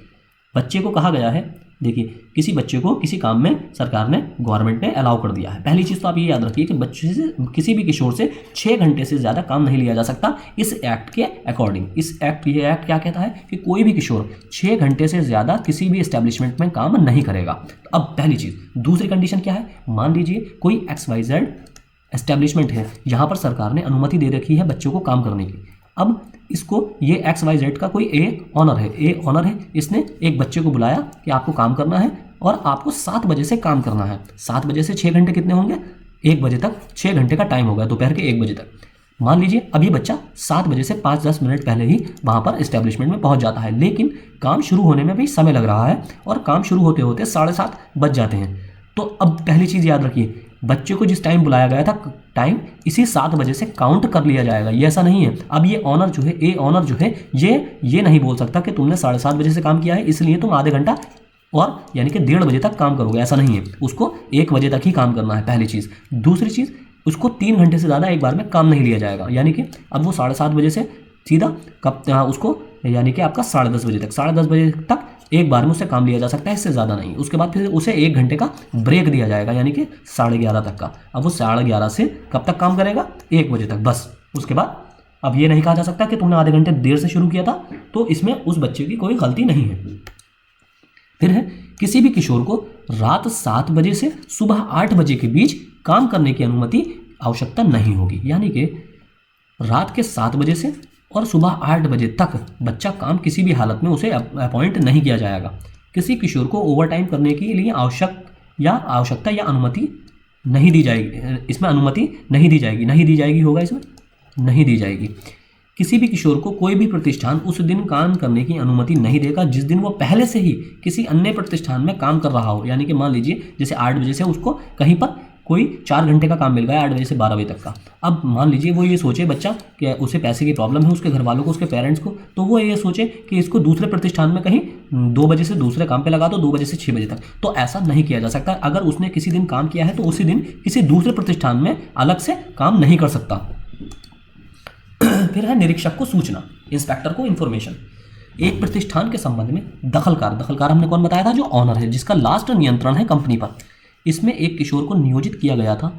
बच्चे को कहा गया है, देखिए किसी बच्चे को किसी काम में सरकार ने, गवर्नमेंट ने अलाउ कर दिया है। पहली चीज़ तो आप ये याद रखिए कि बच्चे से, किसी भी किशोर से 6 घंटे से ज़्यादा काम नहीं लिया जा सकता इस एक्ट के अकॉर्डिंग। ये एक्ट क्या कहता है कि कोई भी किशोर 6 घंटे से ज़्यादा किसी भी एस्टेब्लिशमेंट में काम नहीं करेगा। तो अब पहली चीज़। दूसरी कंडीशन क्या है, मान लीजिए कोई XYZ एस्टेब्लिशमेंट है, यहाँ पर सरकार ने अनुमति दे रखी है बच्चों को काम करने की। अब इसको, ये XYZ का कोई ए ऑनर है, इसने एक बच्चे को बुलाया कि आपको काम करना है और आपको 7 बजे से काम करना है। 7 बजे से 6 घंटे कितने होंगे, 1 बजे तक 6 घंटे का टाइम होगा, दोपहर के 1 बजे तक। मान लीजिए अब ये बच्चा 7 बजे से 5-10 मिनट पहले ही वहाँ पर एस्टेब्लिशमेंट में पहुँच जाता है, लेकिन काम शुरू होने में भी समय लग रहा है और काम शुरू होते होते 7:30 बज जाते हैं। तो अब पहली चीज़ याद रखिए, बच्चे को जिस टाइम बुलाया गया था टाइम इसी 7 बजे से काउंट कर लिया जाएगा। ये ऐसा नहीं है। अब ये ऑनर जो है, ए ऑनर जो है, ये नहीं बोल सकता कि तुमने 7:30 बजे से काम किया है इसलिए तुम आधे घंटा और यानी कि 1:30 बजे तक काम करोगे, ऐसा नहीं है। उसको 1 बजे तक ही काम करना है, पहली चीज़। दूसरी चीज़, उसको 3 घंटे से ज़्यादा एक बार में काम नहीं लिया जाएगा। यानी कि अब वो 7:30 बजे से सीधा उसको यानी कि आपका 10:30 बजे तक, 10:30 बजे तक एक बार में उससे काम लिया जा सकता है, इससे ज़्यादा नहीं। उसके बाद फिर उसे 1 घंटे का ब्रेक दिया जाएगा, यानी कि 11:30 तक का। अब वो 11:30 से कब तक काम करेगा? 1 बजे तक, बस। उसके बाद अब ये नहीं कहा जा सकता कि तुमने आधे घंटे देर से शुरू किया था, तो इसमें उस बच्चे की कोई गलती नहीं है। फिर है, किसी भी किशोर को रात 7 बजे से सुबह 8 बजे के बीच काम करने की अनुमति आवश्यकता नहीं होगी। यानी कि रात के 7 बजे से और सुबह 8 बजे तक बच्चा काम किसी भी हालत में उसे अपॉइंट नहीं किया जाएगा। किसी किशोर को ओवर टाइम करने के लिए आवश्यकता या अनुमति नहीं दी जाएगी। इसमें अनुमति नहीं दी जाएगी, नहीं दी जाएगी होगा, इसमें नहीं दी जाएगी। किसी भी किशोर को कोई भी प्रतिष्ठान उस दिन काम करने की अनुमति नहीं देगा जिस दिन वो पहले से ही किसी अन्य प्रतिष्ठान में काम कर रहा हो। यानी कि मान लीजिए जैसे 8 बजे से उसको कहीं पर कोई 4 घंटे का काम मिल गया, 8 बजे से 12 बजे तक का। अब मान लीजिए वो ये सोचे बच्चा कि उसे पैसे की प्रॉब्लम है, उसके घर वालों को, उसके पेरेंट्स को, तो वो ये सोचे कि इसको दूसरे प्रतिष्ठान में कहीं 2 बजे से दूसरे काम पे लगा दो, 2 बजे से 6 बजे तक। तो ऐसा नहीं किया जा सकता। अगर उसने किसी दिन काम किया है तो उसी दिन किसी दूसरे प्रतिष्ठान में अलग से काम नहीं कर सकता। फिर है निरीक्षक को सूचना, इंस्पेक्टर को इंफॉर्मेशन। एक प्रतिष्ठान के संबंध में दखलकार हमने कौन बताया था? जो ऑनर है, जिसका लास्ट नियंत्रण है कंपनी पर। इसमें एक किशोर को नियोजित किया गया था।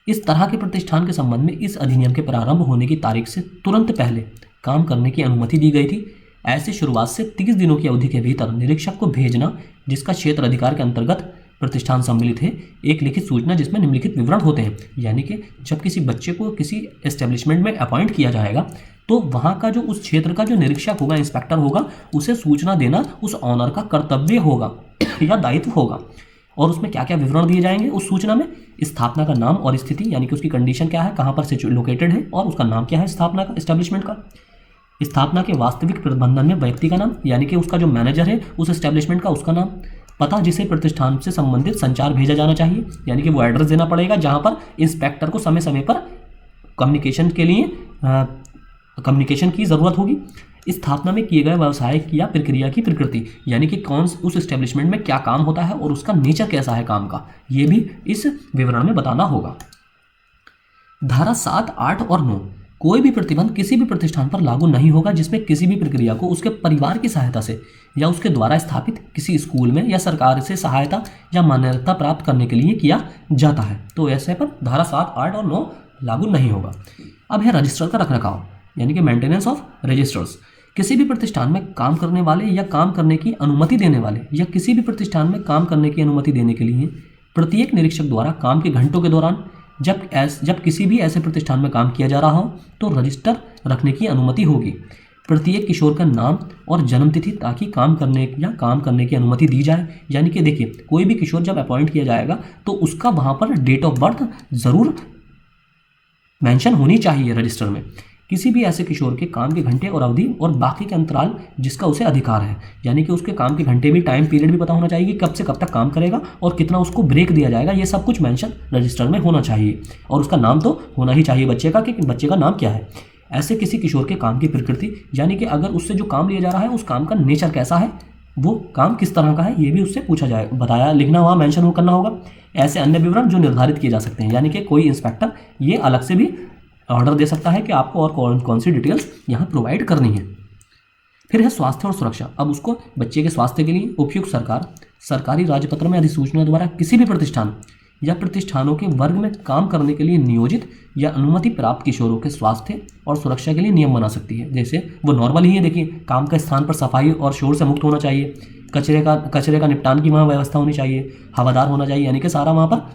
इस तरह के प्रतिष्ठान के संबंध में इस अधिनियम के प्रारंभ होने की तारीख से तुरंत पहले काम करने की अनुमति दी गई थी। ऐसे शुरुआत से 30 दिनों की अवधि के भीतर निरीक्षक को भेजना, जिसका क्षेत्र अधिकार के अंतर्गत प्रतिष्ठान सम्मिलित है, एक लिखित सूचना जिसमें निम्नलिखित विवरण होते हैं। यानी कि जब किसी बच्चे को किसी एस्टेब्लिशमेंट में अपॉइंट किया जाएगा तो वहाँ का जो उस क्षेत्र का जो निरीक्षक होगा, इंस्पेक्टर होगा, उसे सूचना देना उस ऑनर का कर्तव्य होगा या दायित्व होगा। और उसमें क्या क्या विवरण दिए जाएंगे उस सूचना में? स्थापना का नाम और स्थिति, यानी कि उसकी कंडीशन क्या है, कहाँ पर लोकेटेड है और उसका नाम क्या है स्थापना का, एस्टेब्लिशमेंट का। स्थापना के वास्तविक प्रबंधन में व्यक्ति का नाम, यानी कि उसका जो मैनेजर है उस एस्टेब्लिशमेंट का, उसका नाम। पता जिसे प्रतिष्ठान से संबंधित संचार भेजा जाना चाहिए, यानी कि वो एड्रेस देना पड़ेगा जहाँ पर इंस्पेक्टर को समय समय पर कम्युनिकेशन के लिए कम्युनिकेशन की ज़रूरत होगी। स्थापना में किए गए व्यवसाय या प्रक्रिया की प्रकृति, यानी कि कौन उस एस्टेब्लिशमेंट में क्या काम होता है और उसका नेचर कैसा है काम का, ये भी इस विवरण में बताना होगा। धारा 7, 8 और 9, कोई भी प्रतिबंध किसी भी प्रतिष्ठान पर लागू नहीं होगा जिसमें किसी भी प्रक्रिया को उसके परिवार की सहायता से या उसके द्वारा स्थापित किसी स्कूल में या सरकार से सहायता या मान्यता प्राप्त करने के लिए किया जाता है। तो ऐसे पर धारा 7, 8 और 9 लागू नहीं होगा। अब है रजिस्टर का रखरखाव, यानी कि मेंटेनेंस ऑफ रजिस्टर्स। किसी भी प्रतिष्ठान में काम करने वाले या काम करने की अनुमति देने वाले या किसी भी प्रतिष्ठान में काम करने की अनुमति देने के लिए प्रत्येक निरीक्षक द्वारा काम के घंटों के दौरान जब किसी भी ऐसे प्रतिष्ठान में काम किया जा रहा हो तो रजिस्टर रखने की अनुमति होगी। प्रत्येक किशोर का नाम और जन्मतिथि, ताकि काम करने की अनुमति दी जाए। यानी कि देखिए, कोई भी किशोर जब अपॉइंट किया जाएगा तो उसका वहाँ पर डेट ऑफ बर्थ ज़रूर मेंशन होनी चाहिए रजिस्टर में। किसी भी ऐसे किशोर के काम के घंटे और अवधि और बाकी के अंतराल जिसका उसे अधिकार है, यानी कि उसके काम के घंटे भी, टाइम पीरियड भी पता होना चाहिए कि कब से कब तक काम करेगा और कितना उसको ब्रेक दिया जाएगा, ये सब कुछ मेंशन रजिस्टर में होना चाहिए। और उसका नाम तो होना ही चाहिए बच्चे का, कि बच्चे का नाम क्या है। ऐसे किसी किशोर के काम की प्रकृति, यानी कि अगर उससे जो काम लिया जा रहा है उस काम का नेचर कैसा है, वो काम किस तरह का है, ये भी उससे पूछा जाए, बताया, लिखना, वहाँ मेंशन करना होगा। ऐसे अन्य विवरण जो निर्धारित किए जा सकते हैं, यानी कि कोई इंस्पेक्टर ये अलग से भी ऑर्डर दे सकता है कि आपको और कौन सी डिटेल्स यहाँ प्रोवाइड करनी है। फिर है स्वास्थ्य और सुरक्षा। अब उसको बच्चे के स्वास्थ्य के लिए उपयुक्त सरकारी राजपत्र में अधिसूचना द्वारा किसी भी प्रतिष्ठान या प्रतिष्ठानों के वर्ग में काम करने के लिए नियोजित या अनुमति प्राप्त किशोरों के स्वास्थ्य और सुरक्षा के लिए नियम बना सकती है। जैसे वो नॉर्मल ही है, देखिए, काम का स्थान पर सफाई और शोर से मुक्त होना चाहिए, कचरे का निपटान की वहाँ व्यवस्था होनी चाहिए, हवादार होना चाहिए, यानी कि सारा वहाँ पर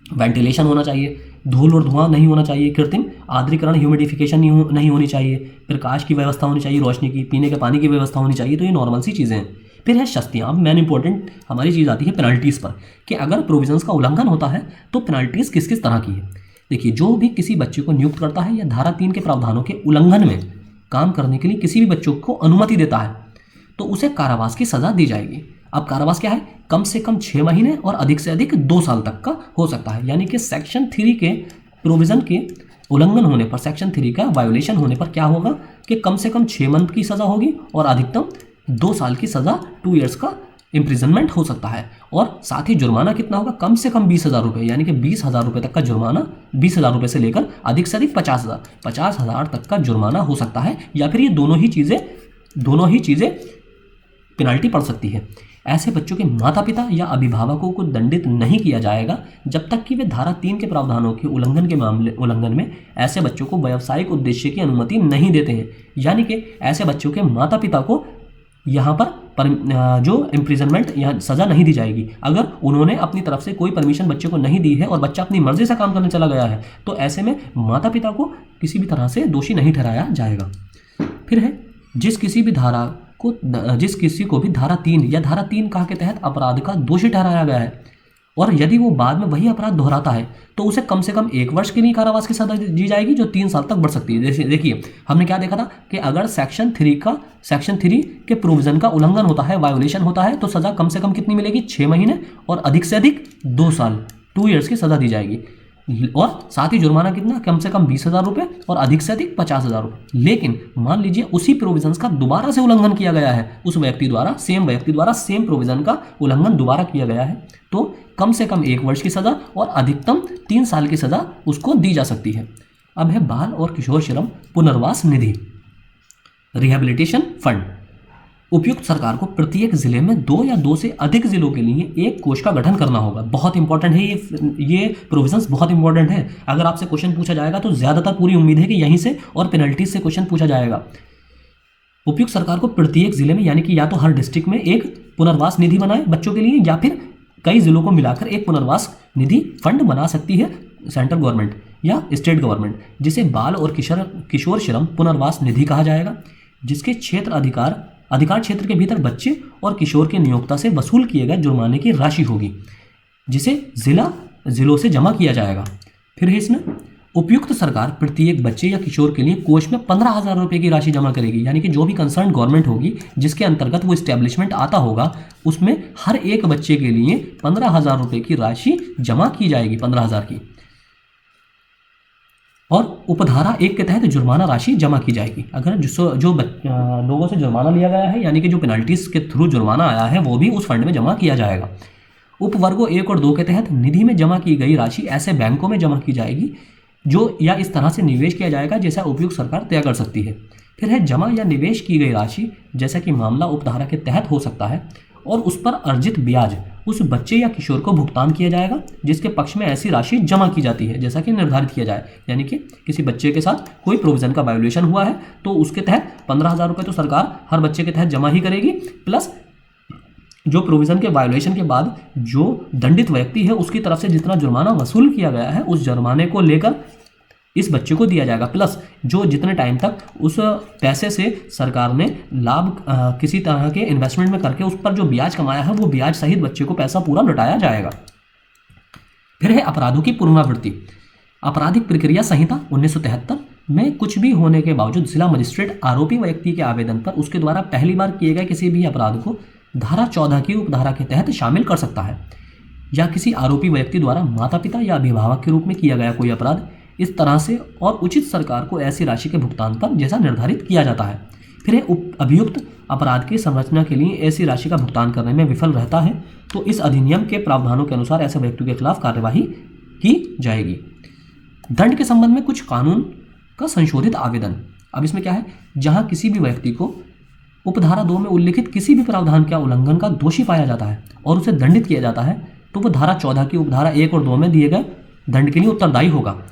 वेंटिलेशन होना चाहिए, धूल और धुआं नहीं होना चाहिए, कृत्रिम आर्द्रीकरण, ह्यूमिडिफिकेशन नहीं होनी चाहिए, प्रकाश की व्यवस्था होनी चाहिए, रोशनी की, पीने के पानी की व्यवस्था होनी चाहिए। तो ये नॉर्मल सी चीज़ें हैं। फिर है शस्तियाँ। अब मेन इंपॉर्टेंट हमारी चीज़ आती है पेनल्टीज़ पर, कि अगर प्रोविजंस का उल्लंघन होता है तो पेनल्टीज़ किस किस तरह की है। देखिए, जो भी किसी बच्चे को नियुक्त करता है या धारा 3 के प्रावधानों के उल्लंघन में काम करने के लिए किसी भी बच्चों को अनुमति देता है तो उसे कारावास की सज़ा दी जाएगी। अब कारावास क्या है, कम से कम 6 महीने और अधिक से अधिक 2 साल तक का हो सकता है। यानी कि सेक्शन 3 के प्रोविजन के उल्लंघन होने पर, सेक्शन 3 का वायोलेशन होने पर क्या होगा कि कम से कम 6 मंथ की सजा होगी और अधिकतम 2 साल की सजा, 2 ईयर्स का इम्प्रिजनमेंट हो सकता है। और साथ ही जुर्माना कितना होगा, कम से कम 20,000 रुपये, यानी कि 20,000 रुपये तक का जुर्माना, 20,000 रुपये से लेकर अधिक से अधिक 50,000 तक का जुर्माना हो सकता है, या फिर ये दोनों ही चीज़ें पेनल्टी पड़ सकती है। ऐसे बच्चों के माता पिता या अभिभावकों को दंडित नहीं किया जाएगा जब तक कि वे धारा 3 के प्रावधानों के उल्लंघन में ऐसे बच्चों को व्यावसायिक उद्देश्य की अनुमति नहीं देते हैं। यानी कि ऐसे बच्चों के माता पिता को यहाँ पर जो इम्प्रिजनमेंट या सज़ा नहीं दी जाएगी। अगर उन्होंने अपनी तरफ से कोई परमिशन बच्चे को नहीं दी है और बच्चा अपनी मर्जी से काम करने चला गया है, तो ऐसे में माता पिता को किसी भी तरह से दोषी नहीं ठहराया जाएगा। फिर है, जिस किसी को भी धारा 3 या धारा 3 का के तहत अपराध का दोषी ठहराया गया है और यदि वो बाद में वही अपराध दोहराता है तो उसे कम से कम 1 वर्ष के लिए कारावास की सजा दी जाएगी, जो 3 साल तक बढ़ सकती है। जैसे देखिए, हमने क्या देखा था कि अगर सेक्शन 3 के प्रोविजन का उल्लंघन होता है, वायोलेशन होता है, तो सजा कम से कम कितनी मिलेगी, 6 महीने और अधिक से अधिक 2 साल, 2 ईयर्स की सजा दी जाएगी। और साथ ही जुर्माना कितना, कम से कम 20,000 रुपये और अधिक से अधिक 50,000 रुपये। लेकिन मान लीजिए उसी प्रोविजंस का दोबारा से उल्लंघन किया गया है, उस व्यक्ति द्वारा, सेम प्रोविजन का उल्लंघन दोबारा किया गया है, तो कम से कम 1 वर्ष की सजा और अधिकतम 3 साल की सजा उसको दी जा सकती है। अब है बाल और किशोर श्रम पुनर्वास निधि, रिहेबिलिटेशन फंड। उपयुक्त सरकार को प्रत्येक जिले में 2 या 2 से अधिक जिलों के लिए एक कोष का गठन करना होगा। बहुत इंपॉर्टेंट है ये प्रोविजंस, बहुत इंपॉर्टेंट है। अगर आपसे क्वेश्चन पूछा जाएगा तो ज़्यादातर पूरी उम्मीद है कि यहीं से और पेनल्टीज से क्वेश्चन पूछा जाएगा। उपयुक्त सरकार को प्रत्येक जिले में, यानी कि या तो हर डिस्ट्रिक्ट में एक पुनर्वास निधि बनाए बच्चों के लिए, या फिर कई जिलों को मिलाकर एक पुनर्वास निधि फंड बना सकती है सेंट्रल गवर्नमेंट या स्टेट गवर्नमेंट, जिसे बाल और किशोर श्रम पुनर्वास निधि कहा जाएगा, जिसके अधिकार क्षेत्र के भीतर बच्चे और किशोर के नियोक्ता से वसूल किए गए जुर्माने की राशि होगी, जिसे जिलों से जमा किया जाएगा। फिर है इसमें, उपयुक्त सरकार प्रत्येक बच्चे या किशोर के लिए कोष में 15,000 रुपये की राशि जमा करेगी। यानी कि जो भी कंसर्न गवर्नमेंट होगी जिसके अंतर्गत वो इस्टेब्लिशमेंट आता होगा, उसमें हर एक बच्चे के लिए 15,000 रुपये की राशि जमा की जाएगी, 15,000 की। और उपधारा 1 के तहत जुर्माना राशि जमा की जाएगी। अगर जो लोगों से जुर्माना लिया गया है, यानी कि जो पेनल्टीज के थ्रू जुर्माना आया है, वो भी उस फंड में जमा किया जाएगा। उपवर्गों 1 और 2 के तहत निधि में जमा की गई राशि ऐसे बैंकों में जमा की जाएगी जो या इस तरह से निवेश किया जाएगा जैसा उपयुक्त सरकार तय कर सकती है। फिर है, जमा या निवेश की गई राशि, जैसा कि मामला उपधारा के तहत हो सकता है, और उस पर अर्जित ब्याज उस बच्चे या किशोर को भुगतान किया जाएगा जिसके पक्ष में ऐसी राशि जमा की जाती है, जैसा कि निर्धारित किया जाए। यानी कि किसी बच्चे के साथ कोई प्रोविजन का वायोलेशन हुआ है तो उसके तहत 15,000 रुपये तो सरकार हर बच्चे के तहत जमा ही करेगी, प्लस जो प्रोविजन के वायोलेशन के बाद जो दंडित व्यक्ति है उसकी तरफ से जितना जुर्माना वसूल किया गया है उस जुर्माने को लेकर इस बच्चे को दिया जाएगा, प्लस जो जितने टाइम तक उस पैसे से सरकार ने लाभ किसी तरह के इन्वेस्टमेंट में करके उस पर जो ब्याज कमाया है वो ब्याज सहित बच्चे को पैसा पूरा लौटाया जाएगा। फिर है अपराधों की पुनरावृत्ति। आपराधिक प्रक्रिया संहिता 1973 में कुछ भी होने के बावजूद जिला मजिस्ट्रेट आरोपी व्यक्ति के आवेदन पर उसके द्वारा पहली बार किए गए किसी भी अपराध को धारा 14 की उपधारा के तहत शामिल कर सकता है, या किसी आरोपी व्यक्ति द्वारा माता पिता या अभिभावक के रूप में किया गया कोई अपराध, इस तरह से और उचित सरकार को ऐसी राशि के भुगतान पर जैसा निर्धारित किया जाता है। फिर अभियुक्त अपराध की संरचना के लिए ऐसी राशि का भुगतान करने में विफल रहता है तो इस अधिनियम के प्रावधानों के अनुसार ऐसे व्यक्ति के खिलाफ कार्यवाही की जाएगी। दंड के संबंध में कुछ कानून का संशोधित आवेदन। अब इसमें क्या है, जहां किसी भी व्यक्ति को उपधारा 2 में उल्लिखित किसी भी प्रावधान के उल्लंघन का दोषी पाया जाता है और उसे दंडित किया जाता है तो वह धारा 14 की उपधारा 1 और 2 में दिए गए दंड के लिए उत्तरदायी होगा।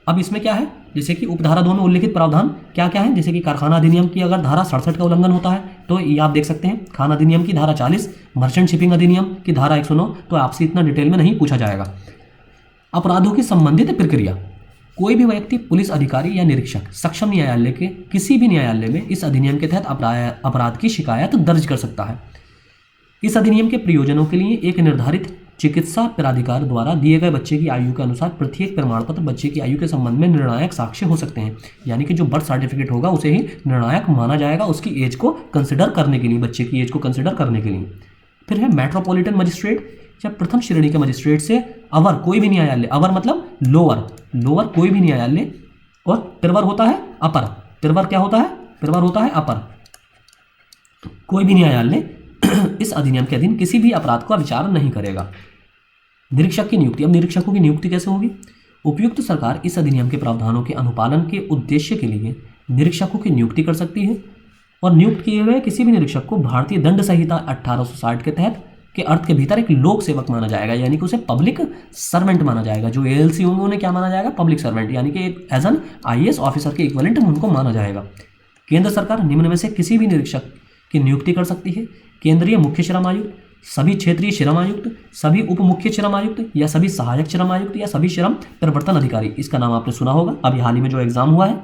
अब इसमें क्या है, जैसे कि उपधारा 2 में उल्लिखित प्रावधान क्या क्या है, जैसे कि कारखाना अधिनियम की अगर धारा 67 का उल्लंघन होता है तो ये आप देख सकते हैं, खान अधिनियम की धारा 40, मर्चेंट शिपिंग अधिनियम की धारा 109, तो आपसे इतना डिटेल में नहीं पूछा जाएगा। अपराधों की संबंधित प्रक्रिया। कोई भी व्यक्ति, पुलिस अधिकारी या निरीक्षक सक्षम न्यायालय के किसी भी न्यायालय में इस अधिनियम के तहत अपराध की शिकायत दर्ज कर सकता है। इस अधिनियम के प्रयोजनों के लिए एक निर्धारित चिकित्सा प्राधिकार द्वारा दिए गए बच्चे की आयु के अनुसार प्रत्येक प्रमाण पत्र बच्चे की आयु के संबंध में निर्णायक साक्ष्य हो सकते हैं। यानी कि जो बर्थ सर्टिफिकेट होगा उसे ही निर्णायक माना जाएगा उसकी एज को कंसिडर करने के लिए, बच्चे की एज को कंसिडर करने के लिए। फिर है मेट्रोपॉलिटन मजिस्ट्रेट या प्रथम श्रेणी के मजिस्ट्रेट से अवर कोई भी न्यायालय, अवर मतलब लोअर, लोअर कोई भी न्यायालय, और पिरवर होता है अपर, पिरवर क्या होता है, पिरवर होता है अपर, कोई भी न्यायालय इस अधिनियम के अधीन किसी भी अपराध का विचार नहीं करेगा। निरीक्षक की नियुक्ति, अब निरीक्षकों की नियुक्ति कैसे होगी? उपयुक्त सरकार इस अधिनियम के प्रावधानों के अनुपालन के उद्देश्य के लिए निरीक्षकों की नियुक्ति कर सकती है, और नियुक्त किए हुए किसी भी निरीक्षक को भारतीय दंड संहिता 1860 के तहत के अर्थ के भीतर एक लोक सेवक माना जाएगा, यानी कि उसे पब्लिक सर्वेंट माना जाएगा। जो एएलसी होंगे उन्हें क्या माना जाएगा? पब्लिक सर्वेंट, यानी कि एज एन आईएएस ऑफिसर के इक्विवेलेंट उनको माना जाएगा। केंद्र सरकार निम्न में से किसी भी निरीक्षक की नियुक्ति कर सकती है: केंद्रीय मुख्य श्रम आयुक्त, सभी क्षेत्रीय श्रम आयुक्त, सभी उप मुख्य श्रम आयुक्त, या सभी सहायक श्रम आयुक्त, या सभी श्रम प्रवर्तन अधिकारी। इसका नाम आपने सुना होगा, अभी हाल ही में जो एग्जाम हुआ है,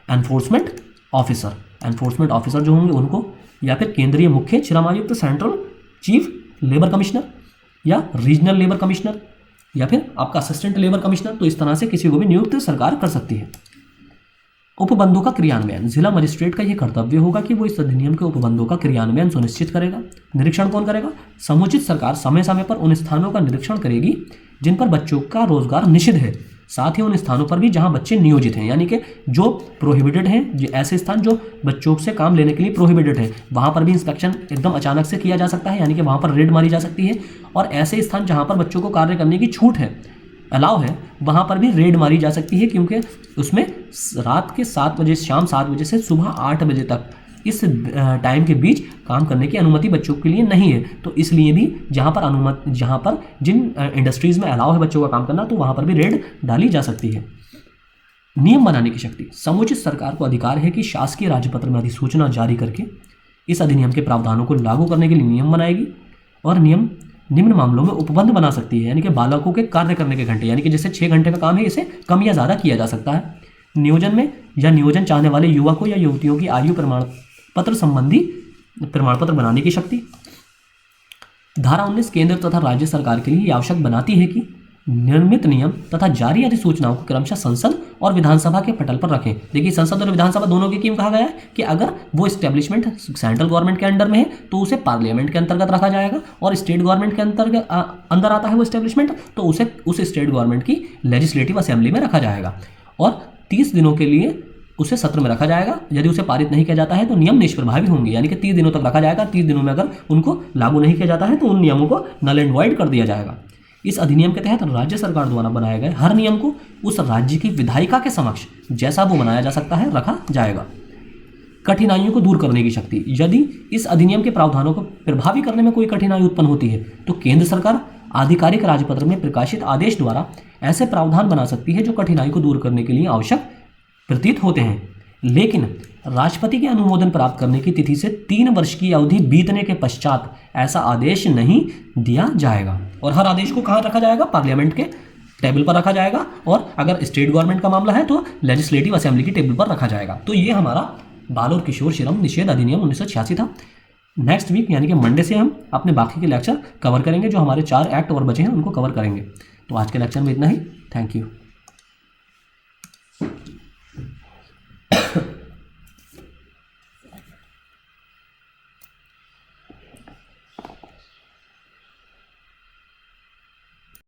एनफोर्समेंट ऑफिसर, एनफोर्समेंट ऑफिसर जो होंगे उनको, या फिर केंद्रीय मुख्य श्रम आयुक्त, सेंट्रल चीफ लेबर कमिश्नर, या रीजनल लेबर कमिश्नर, या फिर आपका असिस्टेंट लेबर कमिश्नर। तो इस तरह से किसी को भी नियुक्त सरकार कर सकती है। उपबंधों का क्रियान्वयन, जिला मजिस्ट्रेट का यह कर्तव्य होगा कि वो इस अधिनियम के उपबंधों का क्रियान्वयन सुनिश्चित करेगा। निरीक्षण कौन करेगा? समुचित सरकार समय समय पर उन स्थानों का निरीक्षण करेगी जिन पर बच्चों का रोजगार निषिद्ध है, साथ ही उन स्थानों पर भी जहां बच्चे नियोजित हैं, यानी कि जो प्रोहिबिटेड हैं, ऐसे स्थान जो बच्चों से काम लेने के लिए प्रोहिबिटेड है, वहां पर भी इंस्पेक्शन एकदम अचानक से किया जा सकता है, यानी कि वहां पर रेड मारी जा सकती है। और ऐसे स्थान जहां पर बच्चों को कार्य करने की छूट है, अलाउ है, वहां पर भी रेड मारी जा सकती है, क्योंकि उसमें रात के 7 बजे, शाम 7 बजे से सुबह 8 बजे तक इस टाइम के बीच काम करने की अनुमति बच्चों के लिए नहीं है। तो इसलिए भी जहां पर जिन इंडस्ट्रीज में अलाउ है बच्चों का काम करना, तो वहां पर भी रेड डाली जा सकती है। नियम बनाने की शक्ति, समुचित सरकार को अधिकार है कि शासकीय राजपत्र में अधिसूचना जारी करके इस अधिनियम के प्रावधानों को लागू करने के लिए नियम बनाएगी, और नियम निम्न मामलों में उपबंध बना सकती है, यानी कि बालकों के कार्य करने के घंटे, यानी कि जैसे 6 घंटे का काम है, इसे कम या ज़्यादा किया जा सकता है। नियोजन में या नियोजन चाहने वाले युवकों या युवतियों की आयु प्रमाण पत्र संबंधी प्रमाण पत्र बनाने की शक्ति। धारा 19 केंद्र तथा राज्य सरकार के लिए आवश्यक बनाती है कि निर्मित नियम तथा जारी अधिसूचनाओं को क्रमशः संसद और विधानसभा के पटल पर रखें। देखिए, संसद और विधानसभा दोनों की क्यों कहा गया है कि अगर वो एस्टेब्लिशमेंट सेंट्रल गवर्नमेंट के अंडर में है तो उसे पार्लियामेंट के अंतर्गत रखा जाएगा, और स्टेट गवर्नमेंट के अंदर आता है वो एस्टेब्लिशमेंट, तो उसे उस स्टेट गवर्नमेंट की लेजिस्लेटिव असेंबली में रखा जाएगा, और 30 दिनों के लिए उसे सत्र में रखा जाएगा। यदि उसे पारित नहीं किया जाता है तो नियम निष्प्रभावी होंगे, यानी कि 30 दिनों तक रखा जाएगा। 30 दिनों में अगर उनको लागू नहीं किया जाता है तो उन नियमों को नल एंड वॉइड कर दिया जाएगा। इस अधिनियम के तहत राज्य सरकार द्वारा बनाए गए हर नियम को उस राज्य की विधायिका के समक्ष जैसा वो बनाया जा सकता है रखा जाएगा। कठिनाइयों को दूर करने की शक्ति, यदि इस अधिनियम के प्रावधानों को प्रभावी करने में कोई कठिनाई उत्पन्न होती है तो केंद्र सरकार आधिकारिक राजपत्र में प्रकाशित आदेश द्वारा ऐसे प्रावधान बना सकती है जो कठिनाई को दूर करने के लिए आवश्यक प्रतीत होते हैं। लेकिन राष्ट्रपति के अनुमोदन प्राप्त करने की तिथि से 3 वर्ष की अवधि बीतने के पश्चात ऐसा आदेश नहीं दिया जाएगा, और हर आदेश को कहाँ रखा जाएगा? पार्लियामेंट के टेबल पर रखा जाएगा, और अगर स्टेट गवर्नमेंट का मामला है तो लेजिस्लेटिव असेंबली की टेबल पर रखा जाएगा। तो ये हमारा बाल और किशोर श्रम निषेध अधिनियम 1986 था। नेक्स्ट वीक यानी कि मंडे से हम अपने बाकी के लेक्चर कवर करेंगे, जो हमारे 4 एक्ट और बचे हैं उनको कवर करेंगे। तो आज के लेक्चर में इतना ही। Thank you.